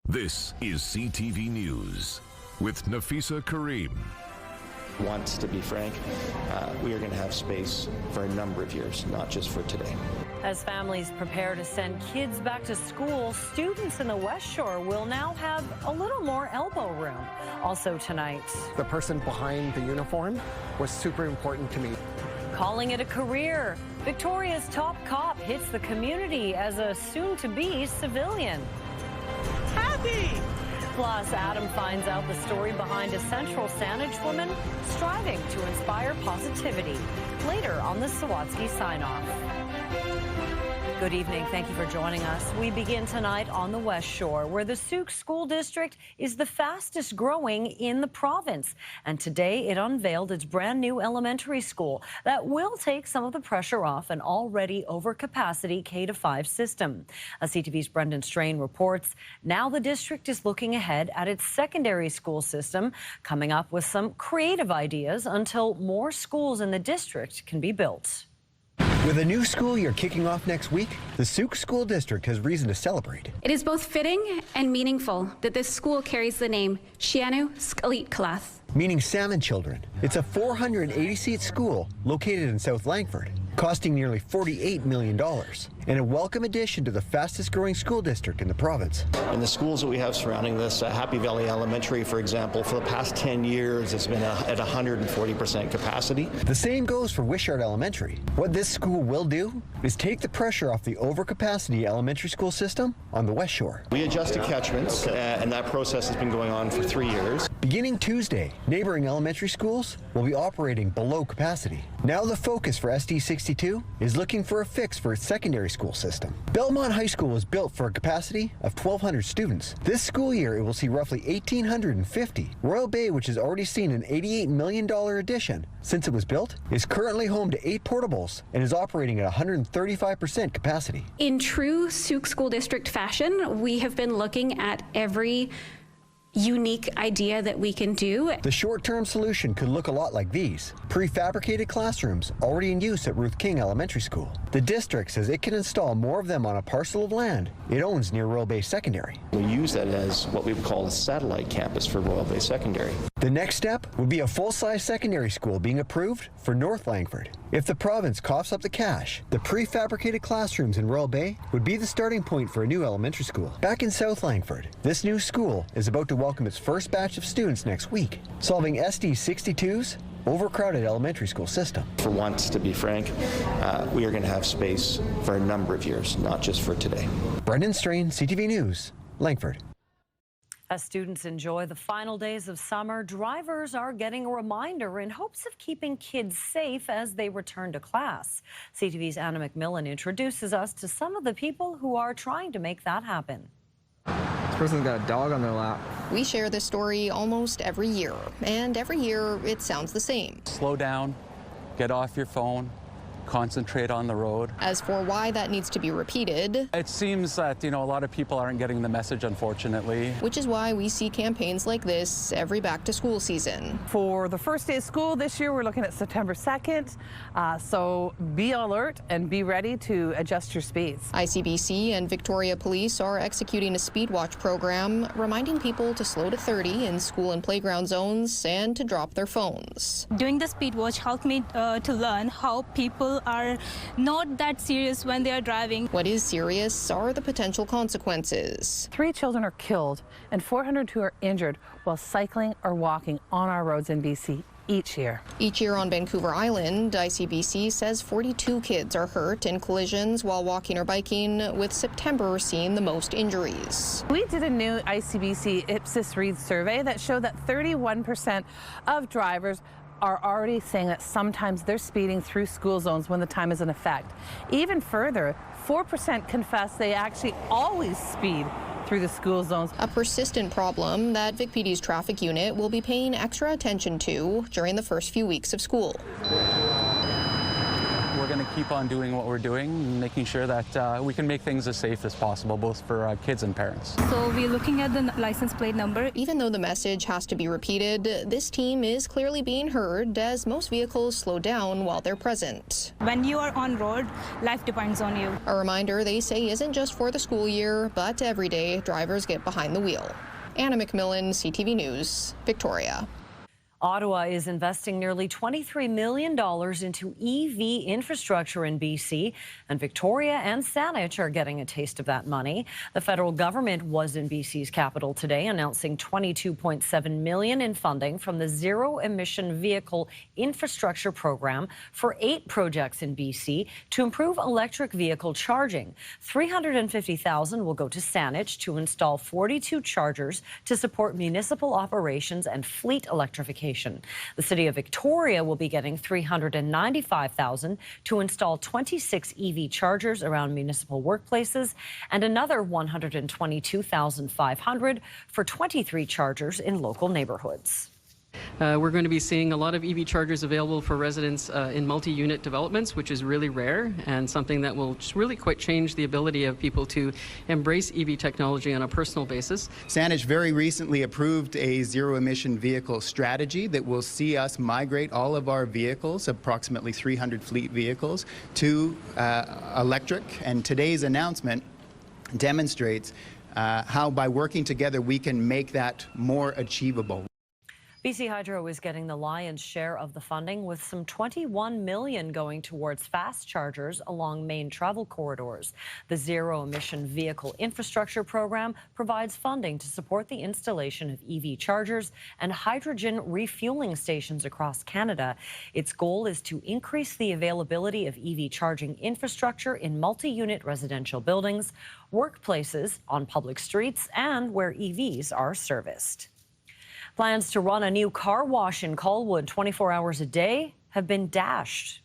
This is CTV News with Nafisa Kareem. Wants to be frank, we are going to have space for a number of years, not just for today. As families prepare to send kids back to school, students in the West Shore will now have a little more elbow room. Also tonight, the person behind the uniform was super important to me. Calling it a career, Victoria's top cop hits the community as a soon-to-be civilian. Happy! Plus, Adam finds out the story behind a Central Saanich woman striving to inspire positivity. Later on the Sawatsky sign-off. Good evening. Thank you for joining us. We begin tonight on the West Shore, where the Sauk School District is the fastest growing in the province. And today it unveiled its brand new elementary school that will take some of the pressure off an already overcapacity K-5 system. CTV's Brendan Strain reports now the district is looking ahead at its secondary school system, coming up with some creative ideas until more schools in the district can be built. With a new school year kicking off next week, the Sauk School District has reason to celebrate. It is both fitting and meaningful that this school carries the name Shianu Skalit Kalath, meaning salmon children. It's a 480-seat school located in South Langford, costing nearly $48 million, and a welcome addition to the fastest growing school district in the province. And the schools that we have surrounding this, Happy Valley Elementary, for example, for the past 10 years, it's been at 140% capacity. The same goes for Wishart Elementary. What this school will do is take the pressure off the overcapacity elementary school system on the West Shore. We adjusted catchments, and that process has been going on for 3 years. Beginning Tuesday, neighboring elementary schools will be operating below capacity. Now the focus for SD62 is looking for a fix for its secondary school system. Belmont High School was built for a capacity of 1,200 students. This school year, it will see roughly 1,850. Royal Bay, which has already seen an $88 million addition since it was built, is currently home to 8 portables and is operating at 135% capacity. In true Sauk School District fashion, we have been looking at every unique idea that we can do. The short-term solution could look a lot like these. Prefabricated classrooms already in use at Ruth King Elementary School. The district says it can install more of them on a parcel of land it owns near Royal Bay Secondary. We use that as what we would call a satellite campus for Royal Bay Secondary. The next step would be a full-size secondary school being approved for North Langford. If the province coughs up the cash, the prefabricated classrooms in Royal Bay would be the starting point for a new elementary school. Back in South Langford, this new school is about to welcome its first batch of students next week, solving SD62's overcrowded elementary school system. For once, to be frank, we are going to have space for a number of years, not just for today. Brendan Strain, CTV News, Langford. As students enjoy the final days of summer, drivers are getting a reminder in hopes of keeping kids safe as they return to class. CTV's Anna McMillan introduces us to some of the people who are trying to make that happen. This person's got a dog on their lap. We share this story almost every year, and every year it sounds the same. Slow down, get off your phone, concentrate on the road. As for why that needs to be repeated, it seems that, a lot of people aren't getting the message, unfortunately. Which is why we see campaigns like this every back-to-school season. For the first day of school this year, we're looking at September 2nd, so be alert and be ready to adjust your speeds. ICBC and Victoria Police are executing a speed watch program, reminding people to slow to 30 in school and playground zones and to drop their phones. Doing the speed watch helped me to learn how people are not that serious when they are driving. What is serious are the potential consequences. 3 children are killed and 402 are injured while cycling or walking on our roads in BC each year. Each year on Vancouver Island, ICBC says 42 kids are hurt in collisions while walking or biking, with September seeing the most injuries. We did a new ICBC Ipsos Reid survey that showed that 31% of drivers are already saying that sometimes they're speeding through school zones when the time is in effect. Even further, 4% confess they actually always speed through the school zones. A persistent problem that Vic PD's traffic unit will be paying extra attention to during the first few weeks of school. We're going to keep on doing what we're doing, making sure that we can make things as safe as possible, both for kids and parents. So we're looking at the license plate number. Even though the message has to be repeated, this team is clearly being heard as most vehicles slow down while they're present. When you are on road, life depends on you. A reminder they say isn't just for the school year, but every day drivers get behind the wheel. Anna McMillan, CTV News, Victoria. Ottawa is investing nearly $23 million into EV infrastructure in BC, and Victoria and Saanich are getting a taste of that money. The federal government was in BC's capital today, announcing $22.7 million in funding from the Zero Emission Vehicle Infrastructure Program for 8 projects in BC to improve electric vehicle charging. $350,000 will go to Saanich to install 42 chargers to support municipal operations and fleet electrification. The City of Victoria will be getting $395,000 to install 26 EV chargers around municipal workplaces and another $122,500 for 23 chargers in local neighborhoods. We're going to be seeing a lot of EV chargers available for residents in multi-unit developments, which is really rare and something that will really quite change the ability of people to embrace EV technology on a personal basis. Saanich very recently approved a zero-emission vehicle strategy that will see us migrate all of our vehicles, approximately 300 fleet vehicles, to electric. And today's announcement demonstrates how by working together we can make that more achievable. BC Hydro is getting the lion's share of the funding, with some $21 million going towards fast chargers along main travel corridors. The Zero Emission Vehicle Infrastructure Program provides funding to support the installation of EV chargers and hydrogen refueling stations across Canada. Its goal is to increase the availability of EV charging infrastructure in multi-unit residential buildings, workplaces, on public streets, and where EVs are serviced. Plans to run a new car wash in Colwood 24 hours a day have been dashed.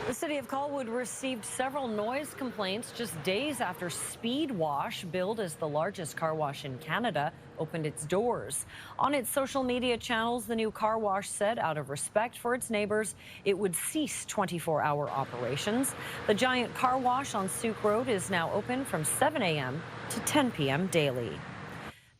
The City of Colwood received several noise complaints just days after Speed Wash, billed as the largest car wash in Canada, opened its doors. On its social media channels, the new car wash said, out of respect for its neighbors, it would cease 24-hour operations. The giant car wash on Souk Road is now open from 7 a.m. to 10 p.m. daily.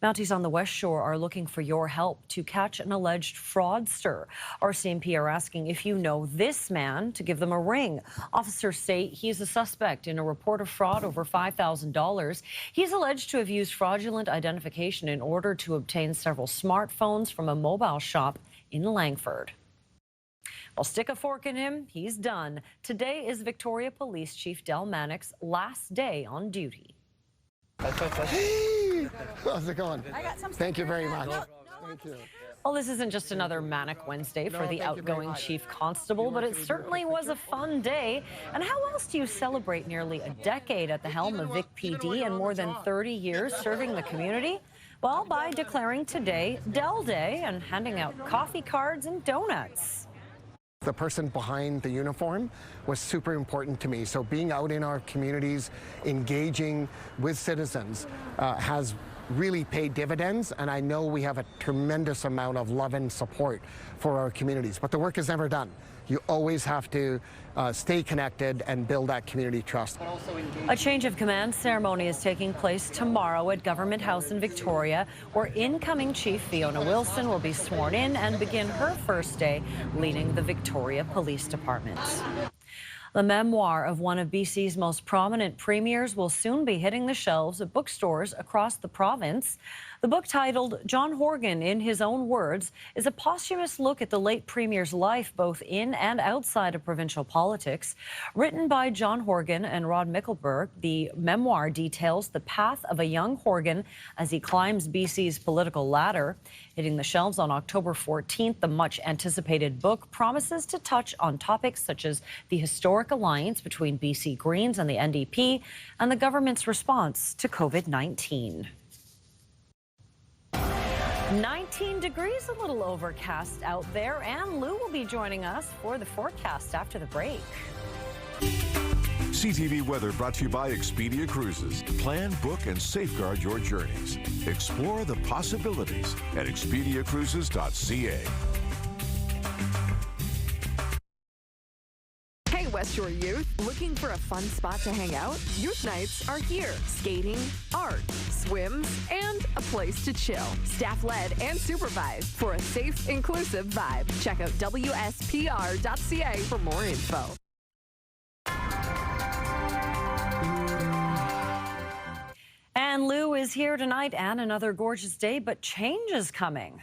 Mounties on the West Shore are looking for your help to catch an alleged fraudster. RCMP are asking if you know this man to give them a ring. Officers say he is a suspect in a report of fraud over $5,000. He's alleged to have used fraudulent identification in order to obtain several smartphones from a mobile shop in Langford. Well, stick a fork in him, he's done. Today is Victoria Police Chief Del Mannix's last day on duty. How's it going? Thank you very much. Thank you. Well, this isn't just another manic Wednesday for the outgoing chief constable, but it certainly was a fun day. And how else do you celebrate nearly a decade at the helm of Vic PD and more than 30 years serving the community? Well, by declaring today Del Day and handing out coffee cards and donuts. The person behind the uniform was super important to me. So being out in our communities, engaging with citizens has really paid dividends, and I know we have a tremendous amount of love and support for our communities. But the work is never done. You always have to stay connected and build that community trust. A change of command ceremony is taking place tomorrow at Government House in Victoria, where incoming Chief Fiona Wilson will be sworn in and begin her first day leading the Victoria Police Department. The memoir of one of BC's most prominent premiers will soon be hitting the shelves at bookstores across the province. The book, titled John Horgan in His Own Words, is a posthumous look at the late premier's life both in and outside of provincial politics. Written by John Horgan and Rod Mickelberg, the memoir details the path of a young Horgan as he climbs BC's political ladder. Hitting the shelves on October 14th, the much-anticipated book promises to touch on topics such as the historic alliance between BC Greens and the NDP and the government's response to COVID-19. 19 degrees, a little overcast out there, and Lou will be joining us for the forecast after the break. CTV weather brought to you by Expedia Cruises. Plan, book, and safeguard your journeys. Explore the possibilities at expediacruises.ca. your youth? Looking for a fun spot to hang out? Youth nights are here. Skating, art, swims, and a place to chill. Staff-led and supervised for a safe, inclusive vibe. Check out wspr.ca for more info. And Lou is here tonight and another gorgeous day, but change is coming.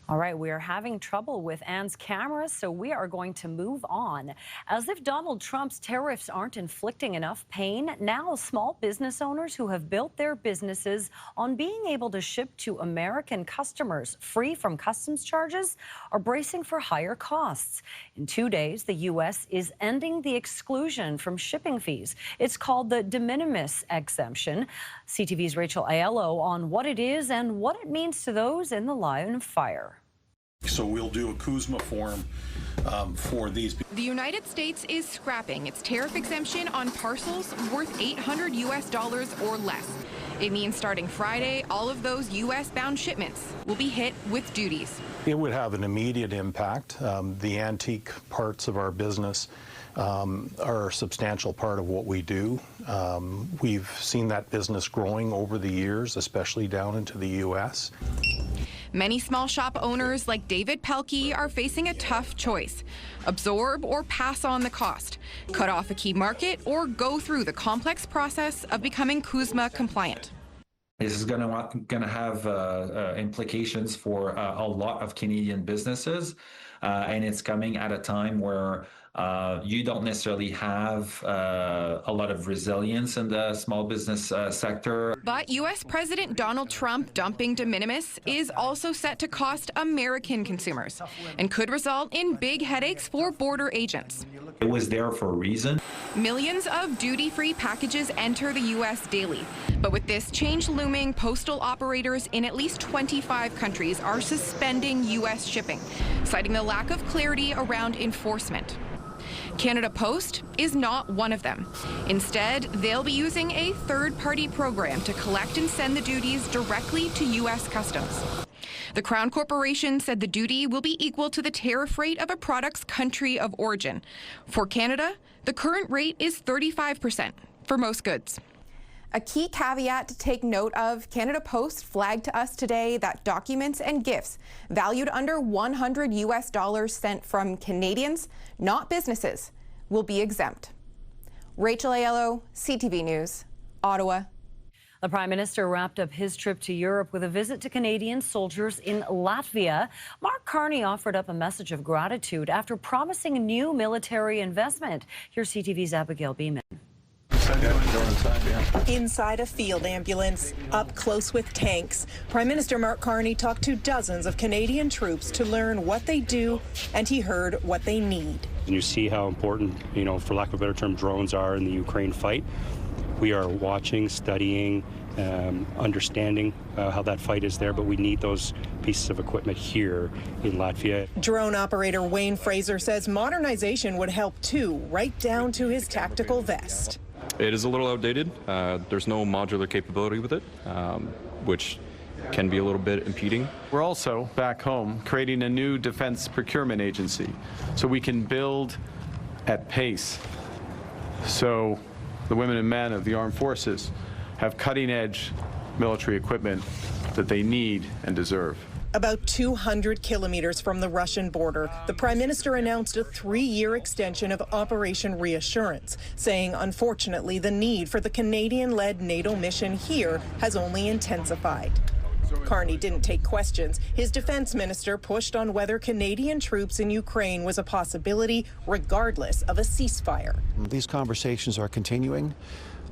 All right, we are having trouble with Anne's camera, so we are going to move on. As if Donald Trump's tariffs aren't inflicting enough pain, now small business owners who have built their businesses on being able to ship to American customers free from customs charges are bracing for higher costs. In 2 days, the U.S. is ending the exclusion from shipping fees. It's called the de minimis exemption. CTV's Rachel Aiello on what it is and what it means to those in the line of fire. So we'll do a CUSMA form for these. The United States is scrapping its tariff exemption on parcels worth $800 or less. It means starting Friday, all of those U.S.-bound shipments will be hit with duties. It would have an immediate impact. The antique parts of our business are a substantial part of what we do. We've seen that business growing over the years, especially down into the U.S. Many small shop owners like David Pelkey are facing a tough choice. Absorb or pass on the cost, cut off a key market, or go through the complex process of becoming CUSMA compliant. This is going to have implications for a lot of Canadian businesses, and it's coming at a time where you don't necessarily have a lot of resilience in the small business sector. But U.S. President Donald Trump dumping de minimis is also set to cost American consumers and could result in big headaches for border agents. It was there for a reason. Millions of duty-free packages enter the U.S. daily. But with this change looming, postal operators in at least 25 countries are suspending U.S. shipping, citing the lack of clarity around enforcement. Canada Post is not one of them. Instead, they'll be using a third-party program to collect and send the duties directly to U.S. Customs. The Crown Corporation said the duty will be equal to the tariff rate of a product's country of origin. For Canada, the current rate is 35% for most goods. A key caveat to take note of, Canada Post flagged to us today that documents and gifts valued under $100 US sent from Canadians, not businesses, will be exempt. Rachel Aiello, CTV News, Ottawa. The Prime Minister wrapped up his trip to Europe with a visit to Canadian soldiers in Latvia. Mark Carney offered up a message of gratitude after promising new military investment. Here's CTV's Abigail Beeman. Inside a field ambulance, up close with tanks, Prime Minister Mark Carney talked to dozens of Canadian troops to learn what they do, and he heard what they need. And you see how important, for lack of a better term, drones are in the Ukraine fight. We are watching, studying, understanding how that fight is there, but we need those pieces of equipment here in Latvia. Drone operator Wayne Fraser says modernization would help too, right down to his tactical vest. It is a little outdated. There's no modular capability with it, which can be a little bit impeding. We're also, back home, creating a new defense procurement agency so we can build at pace. So the women and men of the armed forces have cutting-edge military equipment that they need and deserve. About 200 kilometers from the Russian border, the Prime Minister announced a 3-year extension of Operation Reassurance, saying, unfortunately, the need for the Canadian-led NATO mission here has only intensified. Carney didn't take questions. His defense minister pushed on whether Canadian troops in Ukraine was a possibility, regardless of a ceasefire. These conversations are continuing.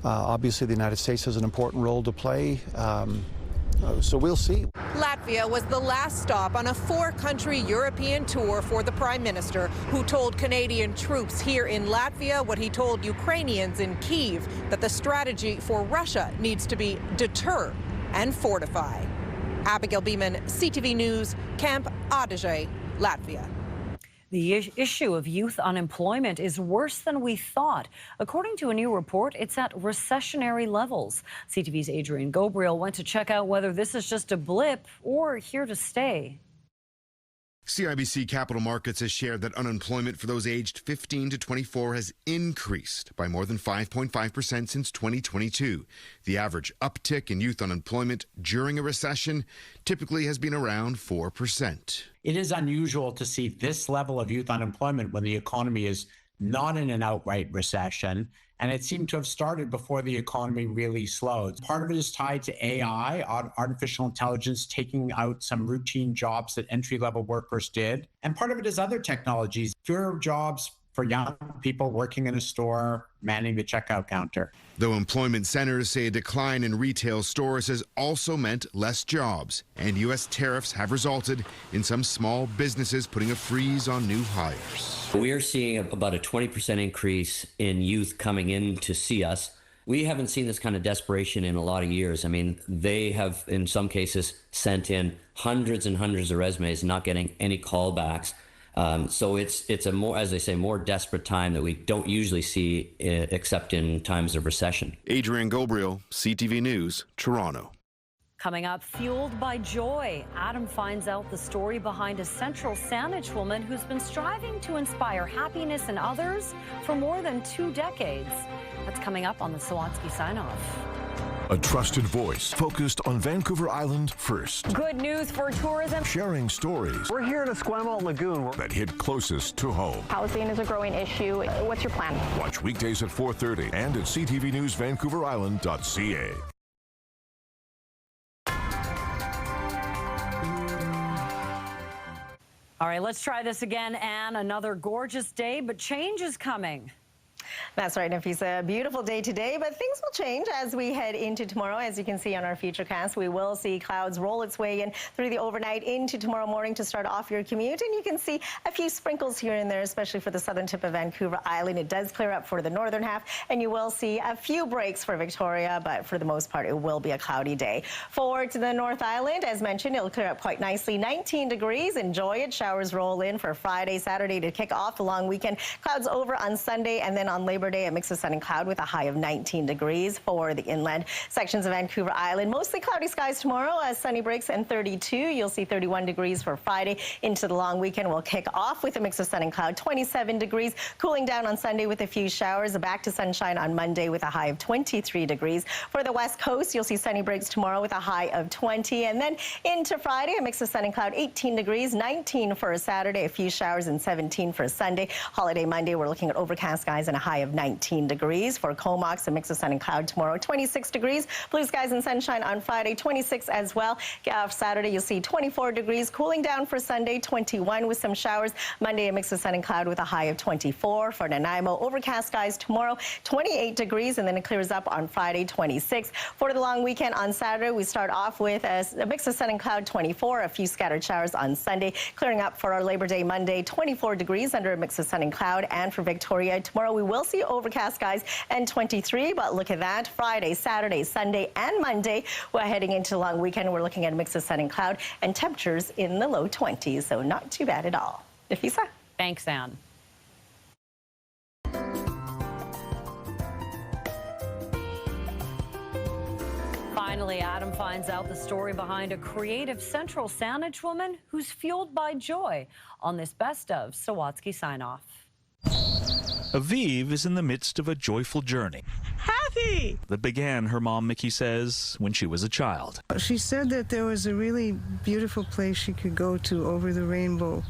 Obviously, the United States has an important role to play. So we'll see. Latvia was the last stop on a 4-country European tour for the Prime Minister, who told Canadian troops here in Latvia what he told Ukrainians in Kyiv, that the strategy for Russia needs to be deter and fortify. Abigail Beeman, CTV News, Camp Ostrich, Latvia. The issue of youth unemployment is worse than we thought. According to a new report, it's at recessionary levels. CTV's Adrian Gabriel went to check out whether this is just a blip or here to stay. CIBC Capital Markets has shared that unemployment for those aged 15 to 24 has increased by more than 5.5% since 2022. The average uptick in youth unemployment during a recession typically has been around 4%. It is unusual to see this level of youth unemployment when the economy is not in an outright recession, and it seemed to have started before the economy really slowed. Part of it is tied to AI, artificial intelligence, taking out some routine jobs that entry-level workers did, and part of it is other technologies, fewer jobs for young people working in a store, manning the checkout counter. Though employment centers say a decline in retail stores has also meant less jobs, and U.S. tariffs have resulted in some small businesses putting a freeze on new hires. We are seeing about a 20% increase in youth coming in to see us. We haven't seen this kind of desperation in a lot of years. I mean, they have, in some cases, sent in hundreds and hundreds of resumes, not getting any callbacks. So it's a more, as they say, more desperate time that we don't usually see except in times of recession. Adrian Gabriel, CTV News, Toronto. Coming up, fueled by joy, Adam finds out the story behind a Central Saanich woman who's been striving to inspire happiness in others for more than 2 decades. That's coming up on the Sawatsky Sign-Off. A trusted voice focused on Vancouver Island first. Good news for tourism. Sharing stories. We're here in Esquimalt Lagoon That hit closest to home. Housing is a growing issue. What's your plan? Watch weekdays at 4:30 and at ctvnewsvancouverisland.ca. All right, let's try this again, Anne. Another gorgeous day, but change is coming. That's right, Nafisa. A beautiful day today, but things will change as we head into tomorrow. As you can see on our futurecast, we will see clouds roll its way in through the overnight into tomorrow morning to start off your commute. And you can see a few sprinkles here and there, especially for the southern tip of Vancouver Island. It does clear up for the northern half, and you will see a few breaks for Victoria, but for the most part, it will be a cloudy day. Forward to the North Island, as mentioned, it'll clear up quite nicely. 19 degrees. Enjoy it. Showers roll in for Friday, Saturday to kick off the long weekend. Clouds over on Sunday, and then on Labor Day, a mix of sun and cloud with a high of 19 degrees for the inland sections of Vancouver Island. Mostly cloudy skies tomorrow as sunny breaks and 32. You'll see 31 degrees for Friday. Into the long weekend, we'll kick off with a mix of sun and cloud, 27 degrees. Cooling down on Sunday with a few showers. Back to sunshine on Monday with a high of 23 degrees. For the west coast, you'll see sunny breaks tomorrow with a high of 20. And then into Friday, a mix of sun and cloud, 18 degrees, 19 for a Saturday, a few showers, and 17 for Sunday. Holiday Monday, we're looking at overcast skies and a high of 19 degrees. For Comox, a mix of sun and cloud tomorrow, 26 degrees. Blue skies and sunshine on Friday, 26 as well. Saturday, you'll see 24 degrees. Cooling down for Sunday, 21 with some showers. Monday, a mix of sun and cloud with a high of 24. For Nanaimo, overcast skies tomorrow, 28 degrees, and then it clears up on Friday, 26. For the long weekend on Saturday, we start off with a mix of sun and cloud, 24. A few scattered showers on Sunday. Clearing up for our Labor Day Monday, 24 degrees under a mix of sun and cloud. And for Victoria, tomorrow we will see overcast skies and 23, but look at that. Friday, Saturday, Sunday, and Monday, we're heading into the long weekend. We're looking at a mix of sun and cloud and temperatures in the low 20s, so not too bad at all. Nafisa? Thanks, Anne. Finally, Adam finds out the story behind a creative Central Saanich woman who's fueled by joy on this Best of Sawatsky Sign-Off. Aviv is in the midst of a joyful journey. Happy! That began, her mom, Mickey says, when she was a child. She said that there was a really beautiful place she could go to over the rainbow,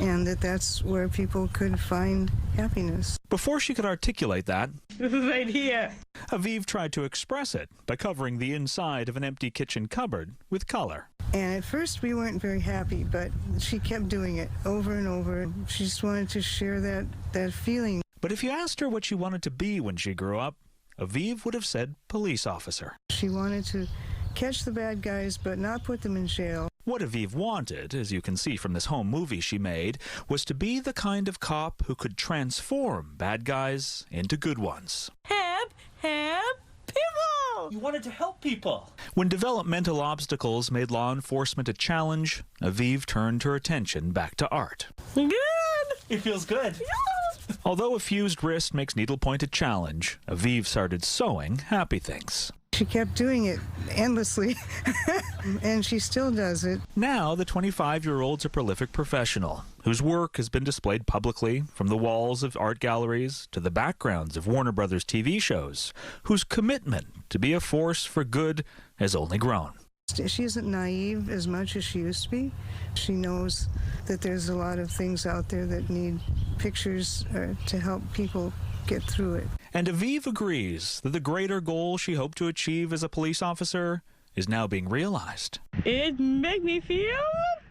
and that's where people could find happiness. Before she could articulate that, right here, Aviv tried to express it by covering the inside of an empty kitchen cupboard with color. And at first we weren't very happy, but she kept doing it over and over. She just wanted to share that feeling. But if you asked her what she wanted to be when she grew up, Aviv would have said police officer. She wanted to catch the bad guys, but not put them in jail. What Aviv wanted, as you can see from this home movie she made, was to be the kind of cop who could transform bad guys into good ones. Help! Help! People! well. You wanted to help people. When developmental obstacles made law enforcement a challenge, Aviv turned her attention back to art. Good. It feels good. Yeah. Although a fused wrist makes needlepoint a challenge, Aviv started sewing happy things. She kept doing it endlessly, and she still does it. Now, the 25-year-old's a prolific professional whose work has been displayed publicly from the walls of art galleries to the backgrounds of Warner Brothers TV shows, whose commitment to be a force for good has only grown. She isn't naive as much as she used to be. She knows that there's a lot of things out there that need pictures to help people get through it. And Aviv agrees that the greater goal she hoped to achieve as a police officer is now being realized. It makes me feel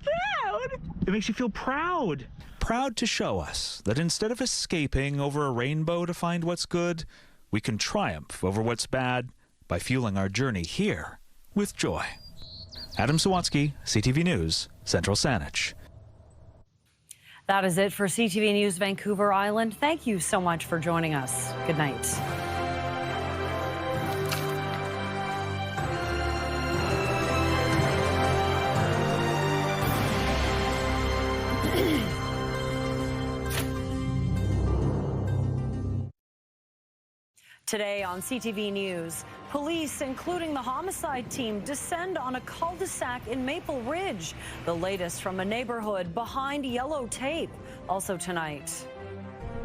proud. It makes you feel proud. Proud to show us that instead of escaping over a rainbow to find what's good, we can triumph over what's bad by fueling our journey here with joy. Adam Sawatsky, CTV News, Central Saanich. That is it for CTV News Vancouver Island. Thank you so much for joining us. Good night. Today on CTV News, police, including the Homicide team, descend on a cul-de-sac in Maple Ridge. The latest from a neighborhood behind yellow tape. Also tonight.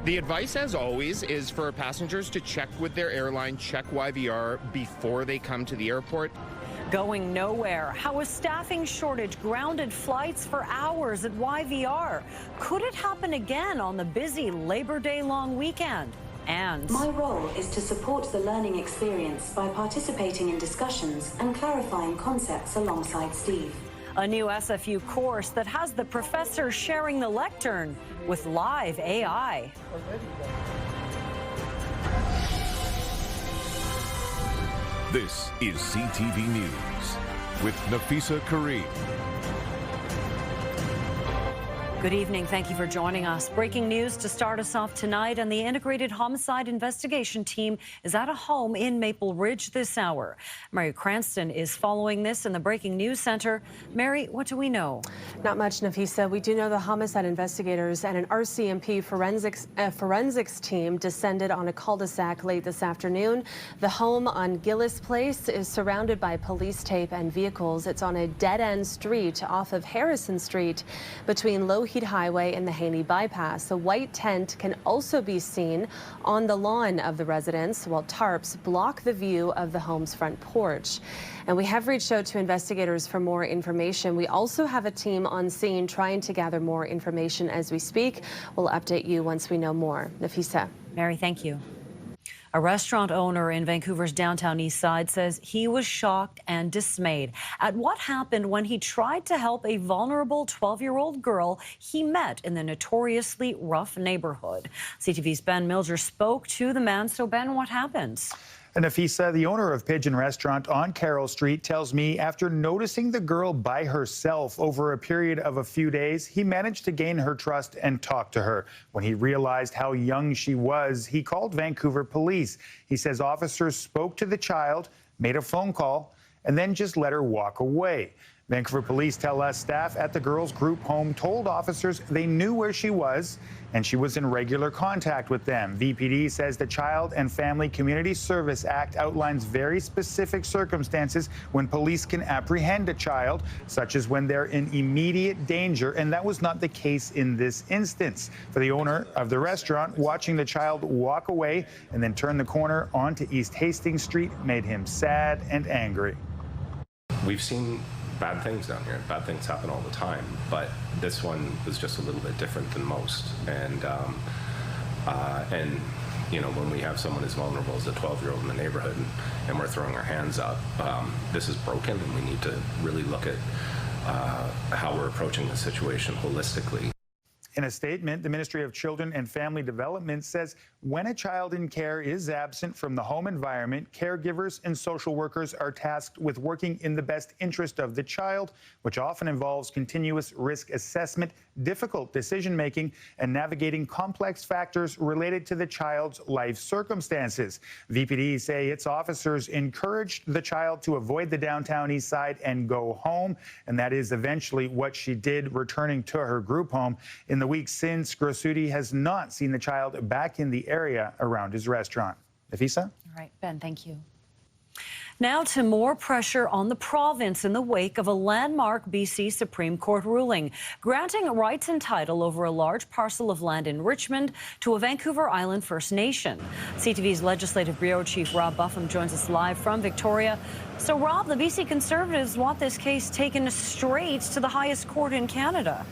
The advice, as always, is for passengers to check with their airline, check YVR before they come to the airport. Going nowhere. How a staffing shortage grounded flights for hours at YVR. Could it happen again on the busy Labor Day long weekend? And my role is to support the learning experience by participating in discussions and clarifying concepts alongside Steve. A new SFU course that has the professor sharing the lectern with live AI. This is CTV News with Nafisa Kareem. Good evening. Thank you for joining us. Breaking news to start us off tonight, and the Integrated Homicide Investigation Team is at a home in Maple Ridge this hour. Mary Cranston is following this in the Breaking News Center. Mary, what do we know? Not much, Nafisa. We do know the homicide investigators and an RCMP forensics team descended on a cul-de-sac late this afternoon. The home on Gillis Place is surrounded by police tape and vehicles. It's on a dead-end street off of Harrison Street between Low Heat Highway and the Haney Bypass. A white tent can also be seen on the lawn of the residence, while tarps block the view of the home's front porch. And we have reached out to investigators for more information. We also have a team on scene trying to gather more information as we speak. We'll update you once we know more. Nafisa. Mary, thank you. A restaurant owner in Vancouver's downtown east side says he was shocked and dismayed at what happened when he tried to help a vulnerable 12-year-old girl he met in the notoriously rough neighborhood. CTV's Ben Milger spoke to the man. So, Ben, what happened? And Nafisa, the owner of Pigeon Restaurant on Carroll Street, tells me after noticing the girl by herself over a period of a few days, he managed to gain her trust and talk to her. When he realized how young she was, he called Vancouver police. He says officers spoke to the child, made a phone call, and then just let her walk away. Vancouver police tell us staff at the girls' group home told officers they knew where she was and she was in regular contact with them. VPD says the Child and Family Community Service Act outlines very specific circumstances when police can apprehend a child, such as when they're in immediate danger, and that was not the case in this instance. For the owner of the restaurant, watching the child walk away and then turn the corner onto East Hastings Street made him sad and angry. We've seen bad things down here. Bad things happen all the time, but this one was just a little bit different than most. And you know, when we have someone as vulnerable as a 12-year-old in the neighborhood and we're throwing our hands up, this is broken, and we need to really look at how we're approaching the situation holistically. In a statement, the Ministry of Children and Family Development says when a child in care is absent from the home environment, caregivers and social workers are tasked with working in the best interest of the child, which often involves continuous risk assessment, difficult decision-making, and navigating complex factors related to the child's life circumstances. VPD say its officers encouraged the child to avoid the downtown east side and go home, and that is eventually what she did, returning to her group home. In the weeks since, Grossuti has not seen the child back in the area around his restaurant. Nafisa? All right, Ben, thank you. Now to more pressure on the province in the wake of a landmark BC Supreme Court ruling, granting rights and title over a large parcel of land in Richmond to a Vancouver Island First Nation. CTV's Legislative Bureau Chief Rob Buffum joins us live from Victoria. So, Rob, the BC Conservatives want this case taken straight to the highest court in Canada.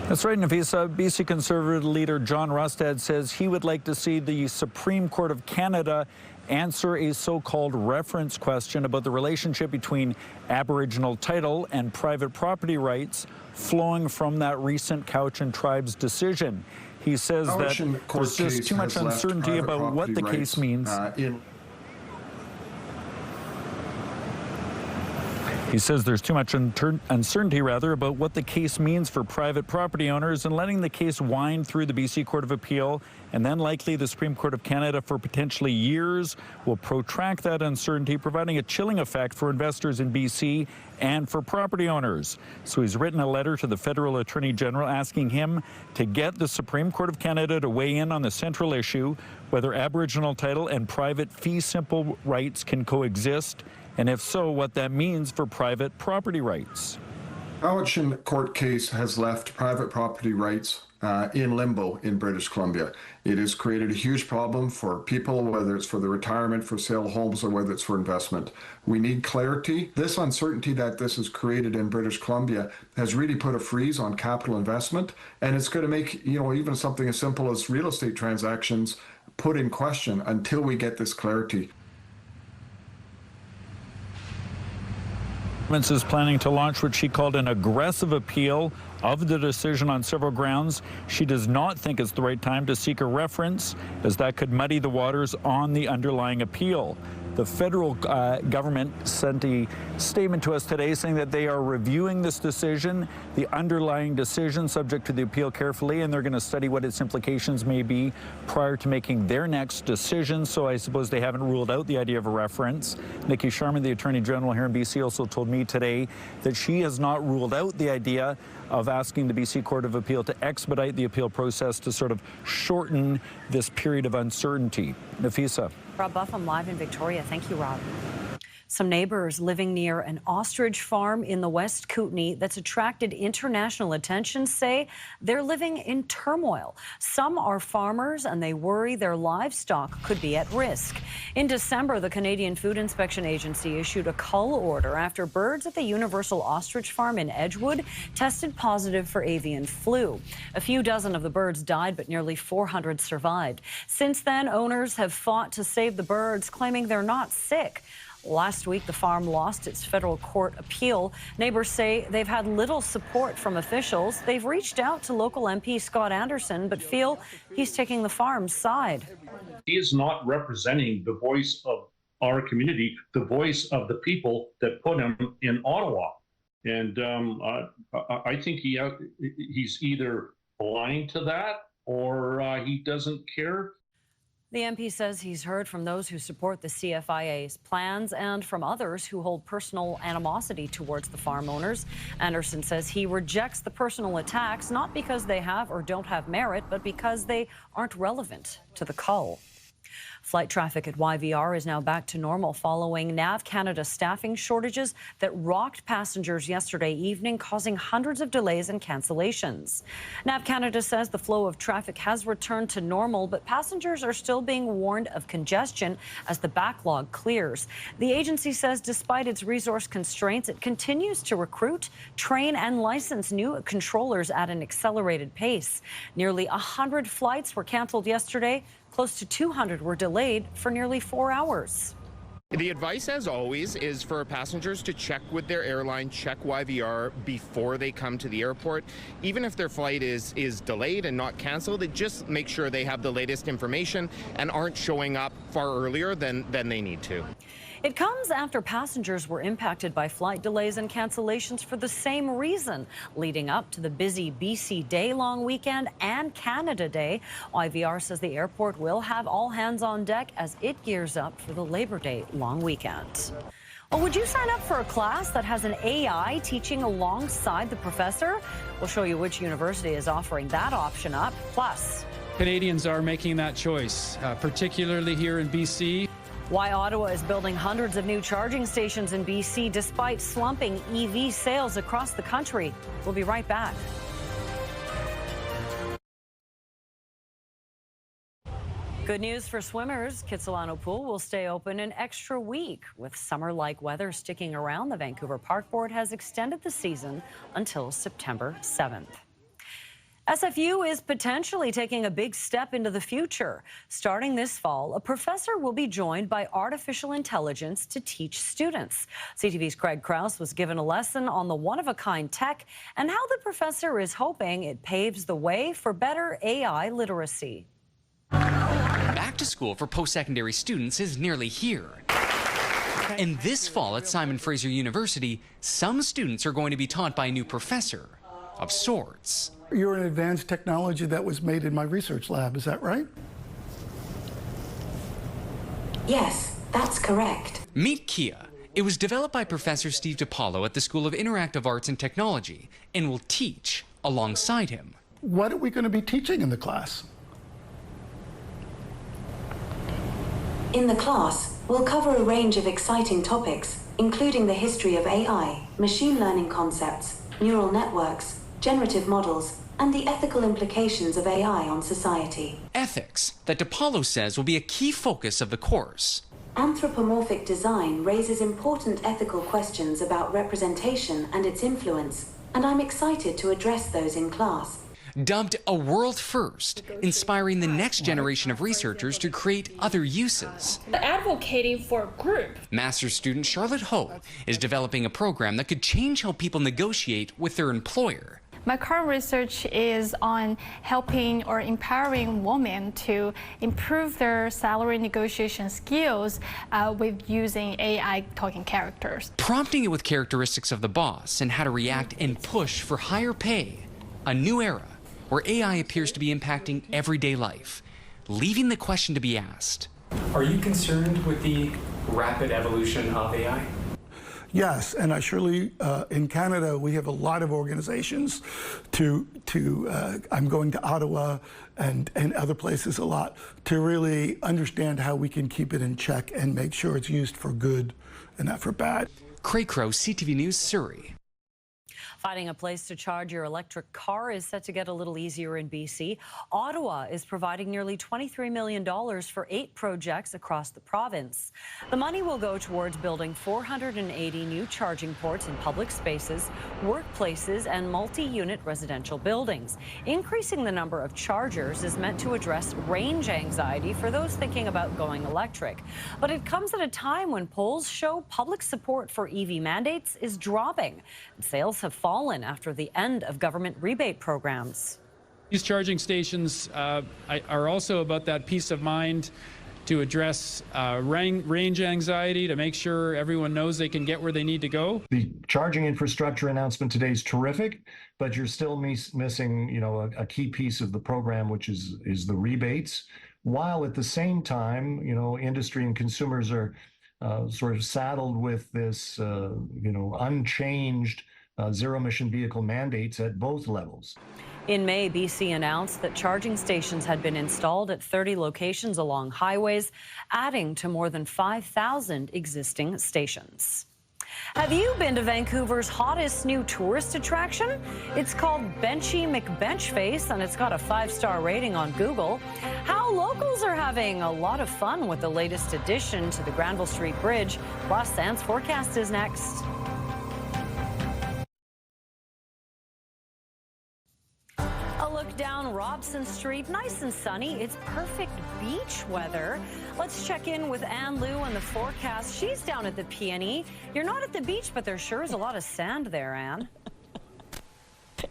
That's right, Nafisa. BC Conservative leader John Rustad says he would like to see the Supreme Court of Canada answer a so-called reference question about the relationship between Aboriginal title and private property rights flowing from that recent Cowichan Tribes decision. He says that there's just too much uncertainty about what the case means. He says there's too much uncertainty, about what the case means for private property owners, and letting the case wind through the BC Court of Appeal and then likely the Supreme Court of Canada for potentially years will protract that uncertainty, providing a chilling effect for investors in BC and for property owners. So he's written a letter to the Federal Attorney General asking him to get the Supreme Court of Canada to weigh in on the central issue, whether Aboriginal title and private fee simple rights can coexist, and if so, what that means for private property rights. Cowichan court case has left private property rights in limbo in British Columbia. It has created a huge problem for people, whether it's for the retirement, for sale homes, or whether it's for investment. We need clarity. This uncertainty that this has created in British Columbia has really put a freeze on capital investment, and it's going to make, even something as simple as real estate transactions put in question until we get this clarity. Is planning to launch what she called an aggressive appeal of the decision on several grounds. She does not think it's the right time to seek a reference, as that could muddy the waters on the underlying appeal. The federal government sent a statement to us today saying that they are reviewing this decision, the underlying decision, subject to the appeal carefully, and they're going to study what its implications may be prior to making their next decision. So I suppose they haven't ruled out the idea of a reference. Nikki Sharma, the Attorney General here in BC, also told me today that she has not ruled out the idea of asking the BC Court of Appeal to expedite the appeal process to sort of shorten this period of uncertainty. Nafisa. Rob Buffum live in Victoria. Thank you, Rob. Some neighbors living near an ostrich farm in the West Kootenay that's attracted international attention say they're living in turmoil. Some are farmers and they worry their livestock could be at risk. In December, the Canadian Food Inspection Agency issued a cull order after birds at the Universal Ostrich Farm in Edgewood tested positive for avian flu. A few dozen of the birds died, but nearly 400 survived. Since then, owners have fought to save the birds, claiming they're not sick. Last week, the farm lost its federal court appeal. Neighbors say they've had little support from officials. They've reached out to local MP Scott Anderson, but feel he's taking the farm's side. He is not representing the voice of our community, the voice of the people that put him in Ottawa. And I think he's either blind to that or he doesn't care. The MP says he's heard from those who support the CFIA's plans and from others who hold personal animosity towards the farm owners. Anderson says he rejects the personal attacks, not because they have or don't have merit, but because they aren't relevant to the cull. Flight traffic at YVR is now back to normal following NAV Canada staffing shortages that rocked passengers yesterday evening, causing hundreds of delays and cancellations. NAV Canada says the flow of traffic has returned to normal, but passengers are still being warned of congestion as the backlog clears. The agency says despite its resource constraints, it continues to recruit, train, and license new controllers at an accelerated pace. Nearly 100 flights were canceled yesterday. Close to 200 were delayed for nearly 4 hours. The advice, as always, is for passengers to check with their airline, check YVR before they come to the airport. Even if their flight is delayed and not canceled, they just make sure they have the latest information and aren't showing up far earlier than they need to. It comes after passengers were impacted by flight delays and cancellations for the same reason, leading up to the busy BC Day long weekend and Canada Day. YVR says the airport will have all hands on deck as it gears up for the Labor Day long weekend. Well, would you sign up for a class that has an AI teaching alongside the professor? We'll show you which university is offering that option up. Plus, Canadians are making that choice, particularly here in BC. Why Ottawa is building hundreds of new charging stations in BC despite slumping EV sales across the country. We'll be right back. Good news for swimmers. Kitsilano Pool will stay open an extra week. With summer-like weather sticking around, the Vancouver Park Board has extended the season until September 7th. SFU is potentially taking a big step into the future. Starting this fall, a professor will be joined by artificial intelligence to teach students. CTV's Craig Krause was given a lesson on the one-of-a-kind tech and how the professor is hoping it paves the way for better AI literacy. Back to school for post-secondary students is nearly here. And this fall at Simon Fraser University, some students are going to be taught by a new professor of sorts. You're an advanced technology that was made in my research lab, is that right? Yes, that's correct. Meet Kia. It was developed by Professor Steve DiPaolo at the School of Interactive Arts and Technology and will teach alongside him. What are we going to be teaching in the class? In the class, we'll cover a range of exciting topics, including the history of AI, machine learning concepts, neural networks, generative models, and the ethical implications of AI on society. Ethics, that DiPaolo says will be a key focus of the course. Anthropomorphic design raises important ethical questions about representation and its influence, and I'm excited to address those in class. Dubbed a world first, inspiring the next generation of researchers to create other uses. Advocating for a group. Master's student Charlotte Ho is developing a program that could change how people negotiate with their employer. My current research is on helping or empowering women to improve their salary negotiation skills with using AI talking characters. Prompting it with characteristics of the boss and how to react and push for higher pay. A new era where AI appears to be impacting everyday life, leaving the question to be asked. Are you concerned with the rapid evolution of AI? Yes, and I surely, in Canada, we have a lot of organizations I'm going to Ottawa and other places a lot to really understand how we can keep it in check and make sure it's used for good and not for bad. Craig Crow, CTV News, Surrey. Finding a place to charge your electric car is set to get a little easier in BC. Ottawa is providing nearly $23 million for 8 projects across the province. The money will go towards building 480 new charging ports in public spaces, workplaces, and multi-unit residential buildings. Increasing the number of chargers is meant to address range anxiety for those thinking about going electric. But it comes at a time when polls show public support for EV mandates is dropping. Sales have fallen after the end of government rebate programs. These charging stations are also about that peace of mind to address range anxiety, to make sure everyone knows they can get where they need to go. The charging infrastructure announcement today is terrific, but you're still missing, a key piece of the program, which is the rebates, while at the same time, industry and consumers are sort of saddled with this, unchanged zero-emission vehicle mandates at both levels. In May, BC announced that charging stations had been installed at 30 locations along highways, adding to more than 5,000 existing stations. Have you been to Vancouver's hottest new tourist attraction? It's called Benchy McBenchface, and it's got a 5-star rating on Google. How locals are having a lot of fun with the latest addition to the Granville Street Bridge. Plus, Sands forecast is next. A look down Robson Street, nice and sunny. It's perfect beach weather. Let's check in with Ann Lou on the forecast. She's down at the PNE. You're not at the beach, but there sure is a lot of sand there, Ann.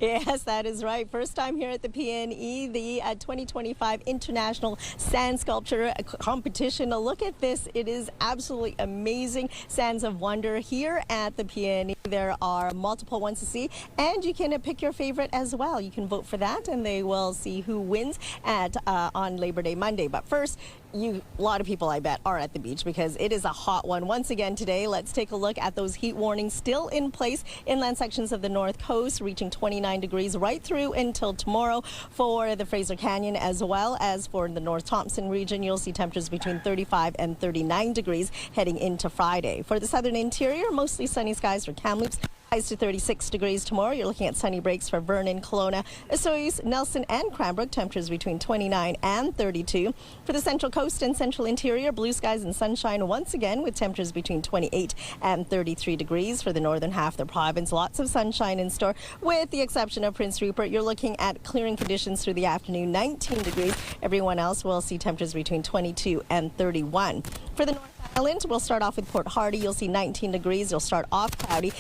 Yes, that is right. First time here at the PNE, the 2025 International Sand Sculpture Competition. A look at this. It is absolutely amazing. Sands of Wonder here at the PNE. There are multiple ones to see, and you can pick your favorite as well. You can vote for that, and they will see who wins at on Labor Day Monday. But first, a lot of people, I bet, are at the beach because it is a hot one once again today. Let's take a look at those heat warnings still in place. Inland sections of the North Coast reaching 29 degrees right through until tomorrow for the Fraser Canyon, as well as for the North Thompson region. You'll see temperatures between 35 and 39 degrees heading into Friday. For the southern interior, mostly sunny skies for Kamloops. Highs to 36 degrees tomorrow. You're looking at sunny breaks for Vernon, Kelowna, Osoyoos, Nelson, and Cranbrook. Temperatures between 29 and 32. For the central coast and central interior, blue skies and sunshine once again with temperatures between 28 and 33 degrees. For the northern half of the province, lots of sunshine in store, with the exception of Prince Rupert. You're looking at clearing conditions through the afternoon, 19 degrees. Everyone else will see temperatures between 22 and 31. For the North Island, we'll start off with Port Hardy. You'll see 19 degrees. You'll start off cloudy.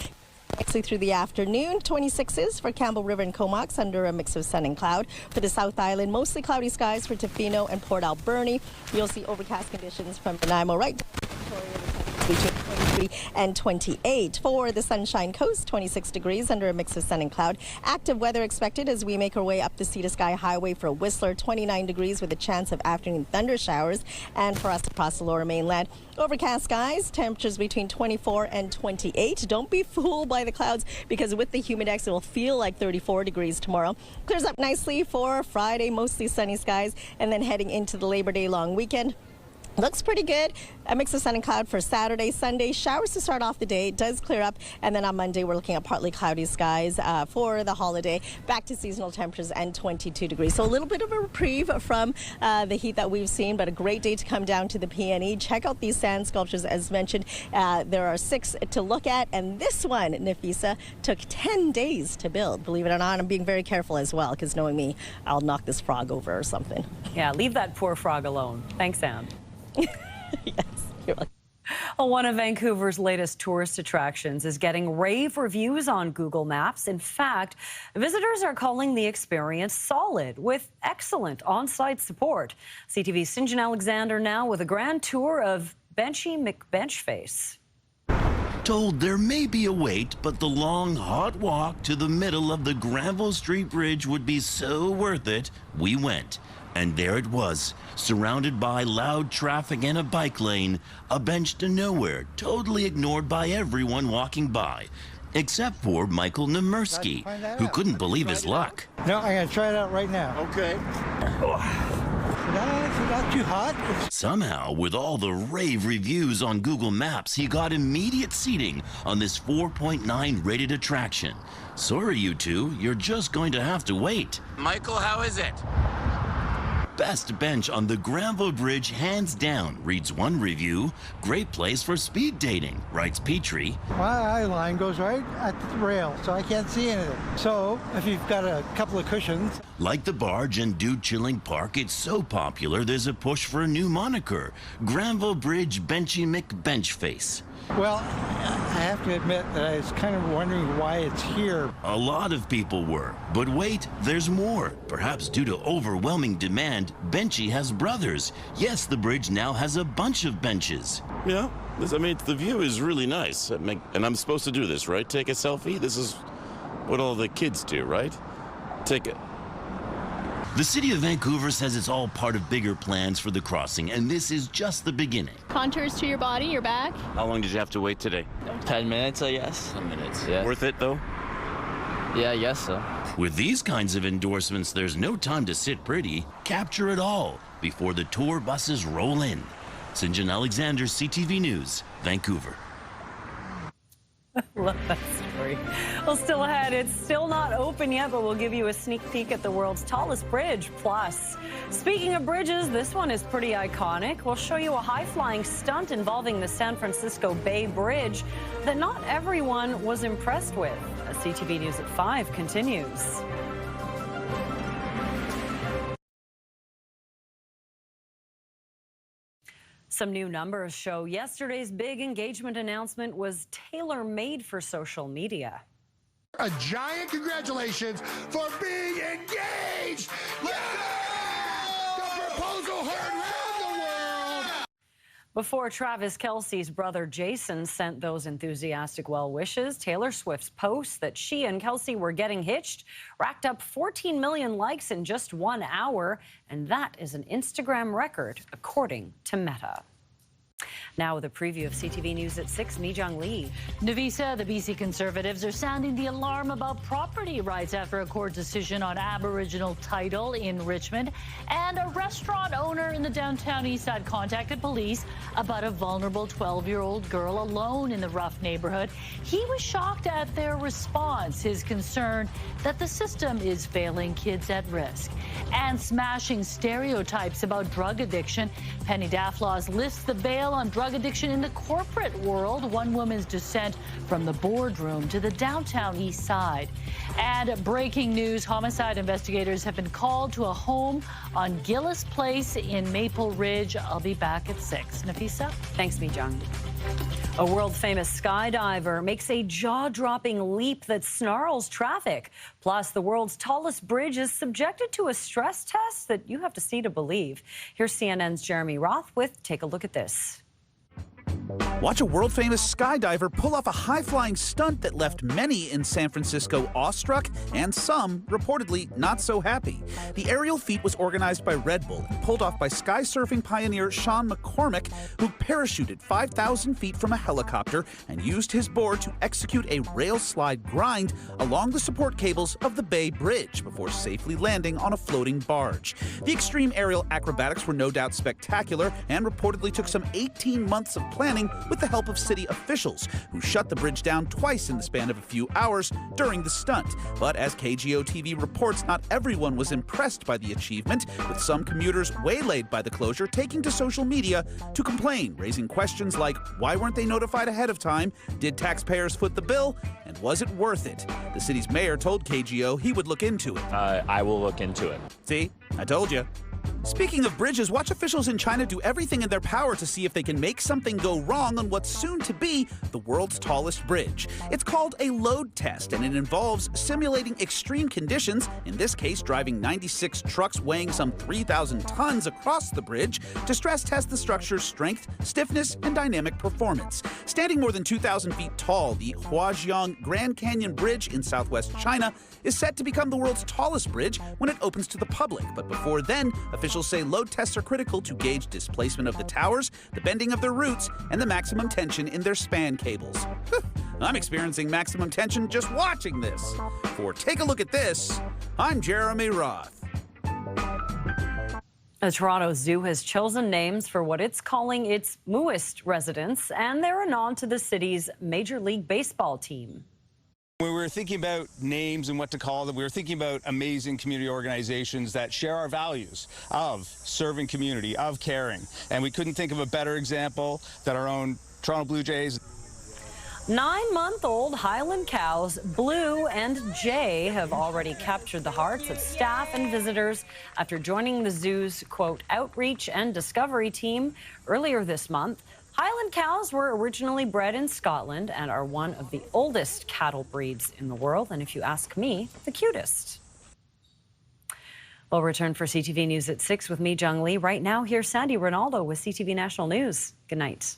Actually through the afternoon, 26s for Campbell River and Comox under a mix of sun and cloud. For the South Island, mostly cloudy skies for Tofino and Port Alberni. You'll see overcast conditions from Nanaimo right down to Victoria, between 23 and 28. For the Sunshine Coast, 26 degrees under a mix of sun and cloud. Active weather expected as we make our way up the Sea to Sky Highway for Whistler, 29 degrees with a chance of afternoon thunder showers. And for us across the lower mainland, overcast skies, temperatures between 24 and 28. Don't be fooled by the clouds because with the humidex, it will feel like 34 degrees tomorrow. Clears up nicely for Friday, mostly sunny skies, and then heading into the Labor Day long weekend. Looks pretty good. A mix of sun and cloud for Saturday, Sunday. Showers to start off the day. It does clear up. And then on Monday, we're looking at partly cloudy skies for the holiday. Back to seasonal temperatures and 22 degrees. So a little bit of a reprieve from the heat that we've seen, but a great day to come down to the PNE. Check out these sand sculptures as mentioned. There are 6 to look at. And this one, Nafisa, took 10 days to build. Believe it or not, I'm being very careful as well because knowing me, I'll knock this frog over or something. Yeah, leave that poor frog alone. Thanks, Ann. Yes, you're welcome. Well, one of Vancouver's latest tourist attractions is getting rave reviews on Google Maps. In fact, visitors are calling the experience solid with excellent on-site support. CTV's St. Alexander now with a grand tour of Benchy McBenchface. Told there may be a wait, but the long, hot walk to the middle of the Granville Street Bridge would be so worth it, we went. And there it was, surrounded by loud traffic and a bike lane, a bench to nowhere, totally ignored by everyone walking by, except for Michael Nemersky, who couldn't believe his luck. No, I'm going to try it out right now. Okay. Not too hot. Somehow, with all the rave reviews on Google Maps, he got immediate seating on this 4.9 rated attraction. Sorry, you two, you're just going to have to wait. Michael, how is it? Best bench on the Granville Bridge, hands down, reads one review. Great place for speed dating, writes Petrie. My eye line goes right at the rail, so I can't see anything. So if you've got a couple of cushions. Like the barge and Dude Chilling Park, it's so popular there's a push for a new moniker, Granville Bridge Benchy McBenchface. Well, I have to admit that I was kind of wondering why it's here. A lot of people were. But wait, there's more. Perhaps due to overwhelming demand, Benchy has brothers. Yes, the bridge now has a bunch of benches. Yeah, the view is really nice. And I'm supposed to do this, right? Take a selfie? This is what all the kids do, right? Take it. The city of Vancouver says it's all part of bigger plans for the crossing, and this is just the beginning. Contours to your body, your back. How long did you have to wait today? 10 minutes, I guess. 10 minutes. Yeah. Worth it, though? Yeah, I guess so. With these kinds of endorsements, there's no time to sit pretty. Capture it all before the tour buses roll in. St. Alexander, CTV News, Vancouver. Love that story. Well, still ahead, it's still not open yet, but we'll give you a sneak peek at the world's tallest bridge. Plus, speaking of bridges, this one is pretty iconic. We'll show you a high-flying stunt involving the San Francisco Bay Bridge that not everyone was impressed with. CTV News at 5 continues. Some new numbers show yesterday's big engagement announcement was tailor-made for social media. A giant congratulations for being engaged! Let's go! The proposal heard around the world! Before Travis Kelce's brother Jason sent those enthusiastic well wishes, Taylor Swift's post that she and Kelce were getting hitched racked up 14 million likes in just 1 hour, and that is an Instagram record, according to Meta. Now with a preview of CTV News at 6, Mi-Jung Lee. Navisa, the BC Conservatives are sounding the alarm about property rights after a court decision on Aboriginal title in Richmond. And a restaurant owner in the downtown eastside contacted police about a vulnerable 12-year-old girl alone in the rough neighborhood. He was shocked at their response, his concern that the system is failing kids at risk. And smashing stereotypes about drug addiction, Penny Daflaws lists the bail on drug addiction in the corporate world, one woman's descent from the boardroom to the downtown east side. And breaking news, homicide investigators have been called to a home on Gillis Place in Maple Ridge. I'll be back at 6. Nafisa? Thanks, Mi-Jung. A world-famous skydiver makes a jaw-dropping leap that snarls traffic. Plus, the world's tallest bridge is subjected to a stress test that you have to see to believe. Here's CNN's Jeremy Roth with Take a Look at This. Watch a world-famous skydiver pull off a high-flying stunt that left many in San Francisco awestruck and some reportedly not so happy. The aerial feat was organized by Red Bull and pulled off by sky surfing pioneer Sean McCormick, who parachuted 5,000 feet from a helicopter and used his board to execute a rail slide grind along the support cables of the Bay Bridge before safely landing on a floating barge. The extreme aerial acrobatics were no doubt spectacular and reportedly took some 18 months of planning with the help of city officials, who shut the bridge down twice in the span of a few hours during the stunt. But as KGO TV reports, not everyone was impressed by the achievement, with some commuters waylaid by the closure taking to social media to complain, raising questions like, why weren't they notified ahead of time? Did taxpayers foot the bill? And was it worth it? The city's mayor told KGO he would look into it. I will look into it. See? I told you. Speaking of bridges, watch officials in China do everything in their power to see if they can make something go wrong on what's soon to be the world's tallest bridge. It's called a load test, and it involves simulating extreme conditions, in this case driving 96 trucks weighing some 3,000 tons across the bridge to stress test the structure's strength, stiffness, and dynamic performance. Standing more than 2,000 feet tall, the Huajiang Grand Canyon Bridge in southwest China is set to become the world's tallest bridge when it opens to the public. But before then, officials say load tests are critical to gauge displacement of the towers, the bending of their roots, and the maximum tension in their span cables. I'm experiencing maximum tension just watching this. For Take a Look at This, I'm Jeremy Roth. The Toronto Zoo has chosen names for what it's calling its mooist residents, and they're a nod to the city's Major League Baseball team. When we were thinking about names and what to call them, we were thinking about amazing community organizations that share our values of serving community, of caring. And we couldn't think of a better example than our own Toronto Blue Jays. 9-month-old Highland cows, Blue and Jay, have already captured the hearts of staff and visitors after joining the zoo's, quote, outreach and discovery team earlier this month. Highland cows were originally bred in Scotland and are one of the oldest cattle breeds in the world, and if you ask me, the cutest. We'll return for CTV News at 6 with Mi-Jung Lee. Right now, here's Sandy Ronaldo with CTV National News. Good night.